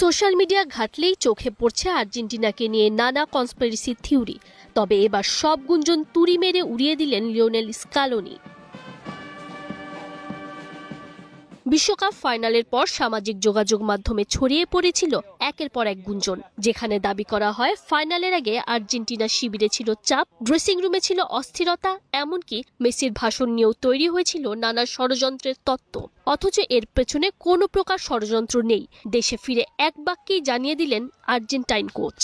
Social media ঘাটলেই চোখে পড়ছে আর্জেন্টিনাকে নিয়ে নানা কনস্পিরেসি থিওরি। তবে এবার সব গুঞ্জন তুড়ি মেরে উড়িয়ে দিলেন লিওনেল স্কালোনি। বিশ্বকাপ ফাইনালের পর সামাজিক যোগাযোগ মাধ্যমে ছড়িয়ে পড়েছিল একের পর এক গুঞ্জন, যেখানে দাবি করা হয় ফাইনালের আগে আর্জেন্টিনা শিবিরে ছিল চাপ, ড্রেসিং রুমে ছিল অস্থিরতা, এমনকি মেসির ভাষণ নিয়েও তৈরি হয়েছিল নানা ষড়যন্ত্রের তত্ত্ব। অথচ এর পেছনে কোনো প্রকার ষড়যন্ত্র নেই, দেশে ফিরে এক বাক্যেই জানিয়ে দিলেন আর্জেন্টাইন কোচ।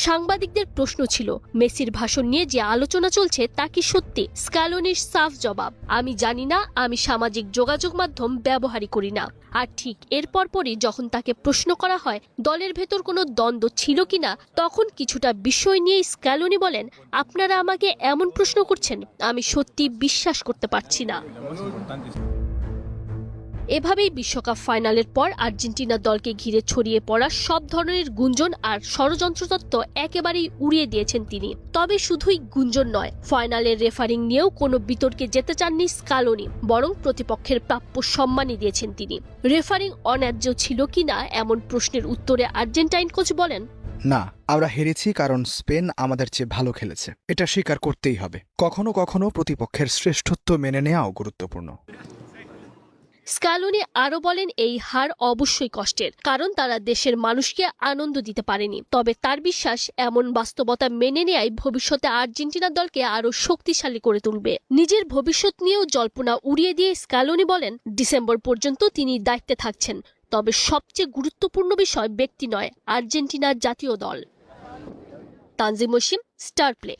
সাংবাদিকদের প্রশ্ন ছিল, মেসির ভাষণ নিয়ে যে আলোচনা চলছে তা কি সত্যি? স্কালোনির সাফ জবাব, আমি জানি না, আমি সামাজিক যোগাযোগ মাধ্যম ব্যবহারই করি না। আর ঠিক এর পরপরই যখন তাকে প্রশ্ন করা হয় দলের ভেতর কোনো দ্বন্দ্ব ছিল কিনা, তখন কিছুটা বিষয় নিয়ে স্কালোনি বলেন, আপনারা আমাকে এমন প্রশ্ন করছেন আমি সত্যি বিশ্বাস করতে পারছি না। এভাবেই বিশ্বকাপ ফাইনালের পর আর্জেন্টিনা দলকে ঘিরে ছড়িয়ে পড়া সব ধরনের গুঞ্জন আর ষড়যন্ত্র তত্ত্ব একেবারেই উড়িয়ে দিয়েছেন তিনি। তবে শুধুই গুঞ্জন নয়, ফাইনালের রেফারিং নিয়েও কোনো বিতর্কে যেতে চাননি স্কালোনি, বরং প্রতিপক্ষের প্রাপ্য সম্মানই দিয়েছেন তিনি। রেফারিং অন্যায্য ছিল কিনা এমন প্রশ্নের উত্তরে আর্জেন্টাইন কোচ বলেন, না, আমরা হেরেছি কারণ স্পেন আমাদের চেয়ে ভালো খেলেছে, এটা স্বীকার করতেই হবে। কখনো কখনো প্রতিপক্ষের শ্রেষ্ঠত্ব মেনে নেওয়াও গুরুত্বপূর্ণ। স্কালোনি আরও বলেন, এই হার অবশ্যই কষ্টের, কারণ তারা দেশের মানুষকে আনন্দ দিতে পারেনি। তবে তার বিশ্বাস, এমন বাস্তবতা মেনে নেয়াই ভবিষ্যতে আর্জেন্টিনা দলকে আরও শক্তিশালী করে তুলবে। নিজের ভবিষ্যৎ নিয়েও জল্পনা উড়িয়ে দিয়ে স্কালোনি বলেন, ডিসেম্বর পর্যন্ত তিনি দায়িত্বে থাকছেন। তবে সবচেয়ে গুরুত্বপূর্ণ বিষয় ব্যক্তি নয়, আর্জেন্টিনার জাতীয় দল। Tanzim Osim, star play.